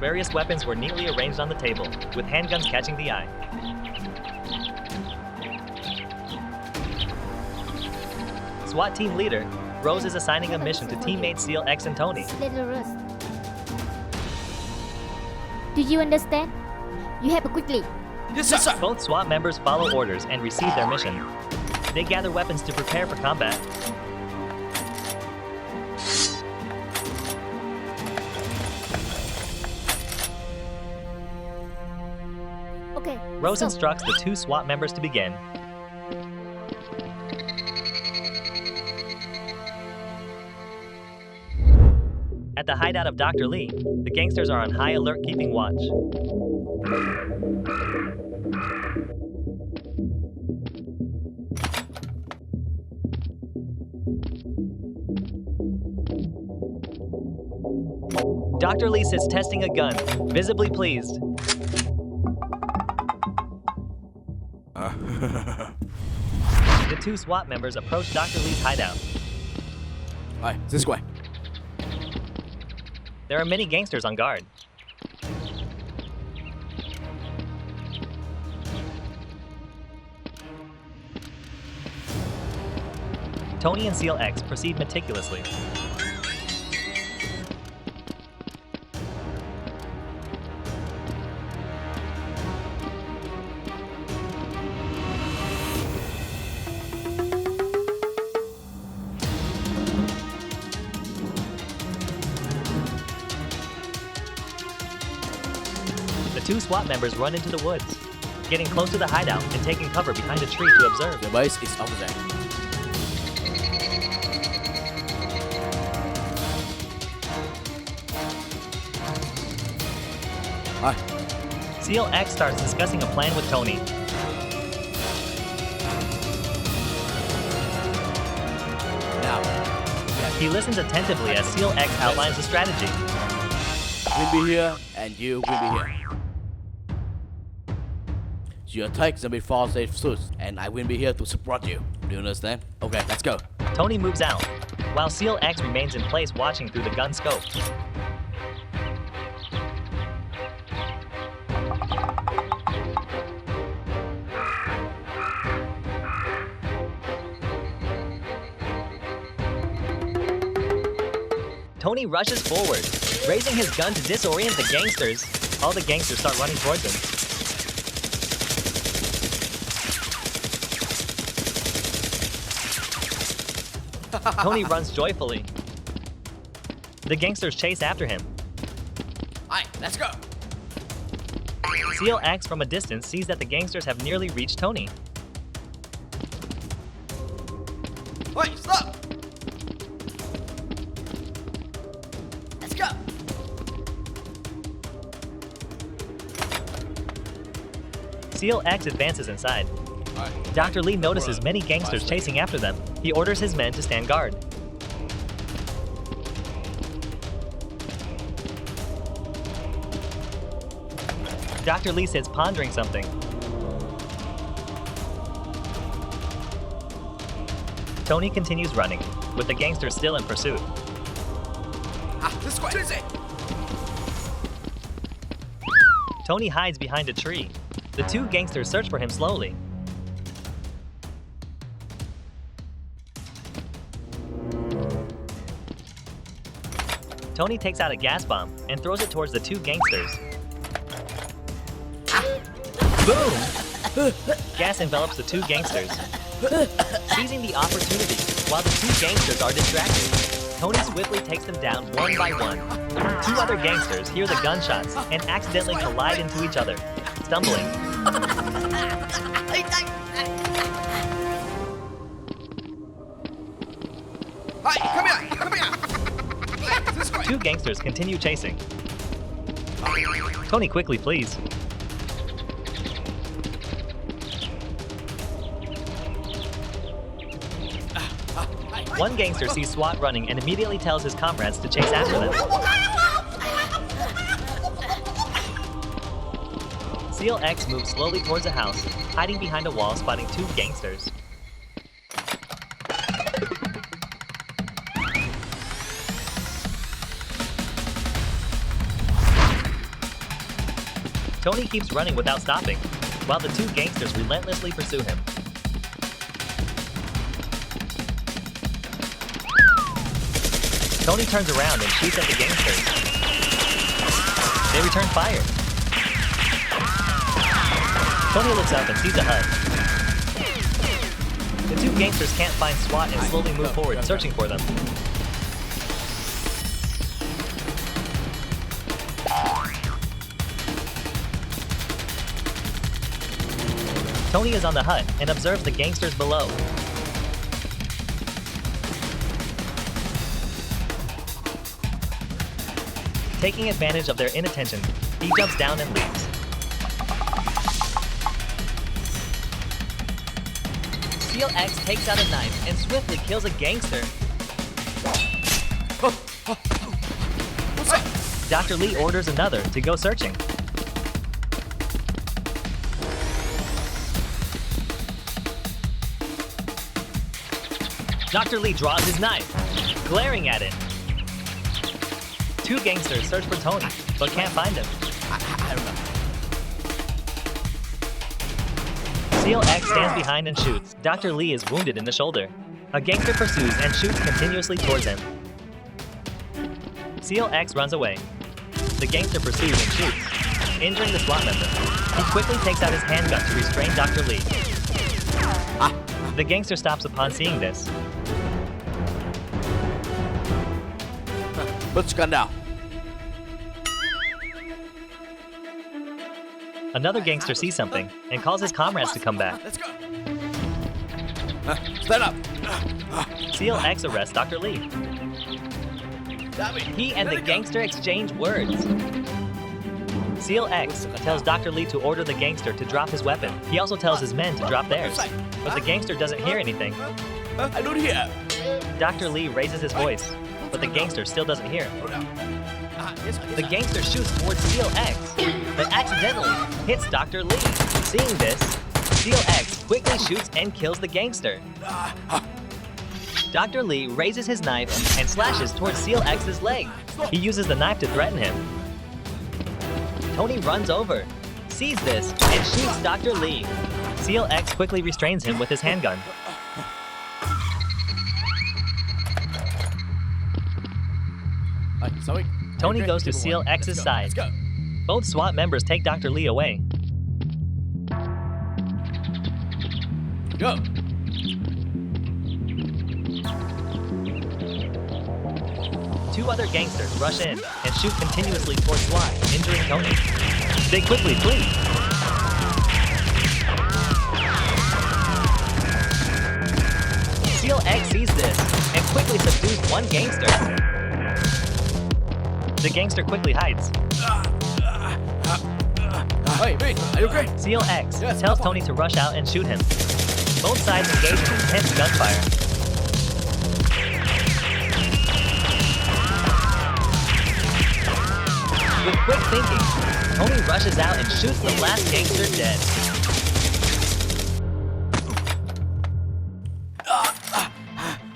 Various weapons were neatly arranged on the table, with handguns catching the eye. SWAT team leader, Rose is assigning a mission to teammates SEAL X and Tony. Do you understand? You have to quickly. Yes, sir. Both SWAT members follow orders and receive their mission. They gather weapons to prepare for combat. Okay. Rose stop. instructs the two SWAT members to begin. At the hideout of Dr. Lee, the gangsters are on high alert keeping watch. Dr. Lee sits testing a gun, visibly pleased. The two SWAT members approach Dr. Lee's hideout. Alright, this way. There are many gangsters on guard. Tony and SEAL X proceed meticulously. The two SWAT members run into the woods, getting close to the hideout and taking cover behind a tree to observe. The base is over there. Hi. SEAL X starts discussing a plan with Tony. Now, He listens attentively as SEAL X outlines the strategy. we'll be here and you will be here. You attack them before they shoot, and I will be here to support you. Do you understand? Okay, let's go. Tony moves out, while SEAL X remains in place watching through the gun scope. Tony rushes forward, raising his gun to disorient the gangsters. All the gangsters start running towards him. Tony runs joyfully. The gangsters chase after him. Alright, let's go. SEAL X from a distance sees that the gangsters have nearly reached Tony. Wait, stop! Let's go. SEAL X advances inside. Alright. Dr. Lee notices many gangsters chasing after them. He orders his men to stand guard. Dr. Lee sits pondering something. Tony continues running, with the gangsters still in pursuit. This way. This way. Tony hides behind a tree. The two gangsters search for him slowly. Tony takes out a gas bomb and throws it towards the two gangsters. Boom! Gas envelops the two gangsters. Seizing the opportunity, while the two gangsters are distracted, Tony swiftly takes them down one by one. Two other gangsters hear the gunshots and accidentally collide into each other, stumbling. Hi, come here, come here. This way. Two gangsters continue chasing. Tony quickly flees. One gangster sees SWAT running and immediately tells his comrades to chase after them. SEAL X moves slowly towards a house, hiding behind a wall, spotting two gangsters. Tony keeps running without stopping, while the two gangsters relentlessly pursue him. Tony turns around and shoots at the gangsters. They return fire. Tony looks up and sees a HUD. The two gangsters can't find SWAT and slowly move forward, searching for them. Tony is on the hut and observes the gangsters below. Taking advantage of their inattention, he jumps down and leaves. SEAL X takes out a knife and swiftly kills a gangster. What's up? Dr. Lee orders another to go searching. Dr. Lee draws his knife, glaring at it. Two gangsters search for Tony, but can't find him. I don't know. SEAL X stands behind and shoots. Dr. Lee is wounded in the shoulder. A gangster pursues and shoots continuously towards him. SEAL X runs away. The gangster pursues and shoots, injuring the SWAT member. He quickly takes out his handgun to restrain Dr. Lee. The gangster stops upon seeing this. Put the gun down. Another gangster sees something and calls his comrades to come back. Let's go. Stand up. SEAL X arrests Dr. Lee. He and the gangster exchange words. SEAL X tells Dr. Lee to order the gangster to drop his weapon. He also tells his men to drop theirs. But the gangster doesn't hear anything. I don't hear. Dr. Lee raises his voice, but the gangster still doesn't hear. The gangster shoots towards SEAL X, but accidentally hits Dr. Lee. Seeing this, SEAL X quickly shoots and kills the gangster. Dr. Lee raises his knife and slashes towards SEAL X's leg. He uses the knife to threaten him. Tony runs over, sees this, and shoots Dr. Lee. SEAL X quickly restrains him with his handgun. Sorry. Tony goes to SEAL X's side. Both SWAT members take Dr. Lee away. Go. Two other gangsters rush in and shoot continuously towards SWAT, injuring Tony. They quickly flee. SEAL X sees this and quickly subdues one gangster. The gangster quickly hides. Hey, me, are you okay? SEAL X Yes, tells I'm Tony to rush out and shoot him. Both sides engage in intense gunfire. With quick thinking, Tony rushes out and shoots the last gangster dead.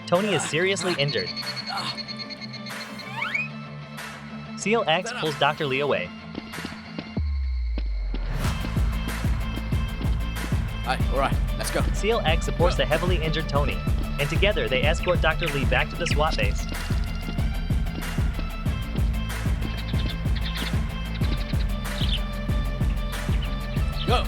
Tony is seriously injured. SEAL X pulls Dr. Lee away. All right, let's go. SEAL X supports the heavily injured Tony, and together they escort Dr. Lee back to the SWAT base. Go.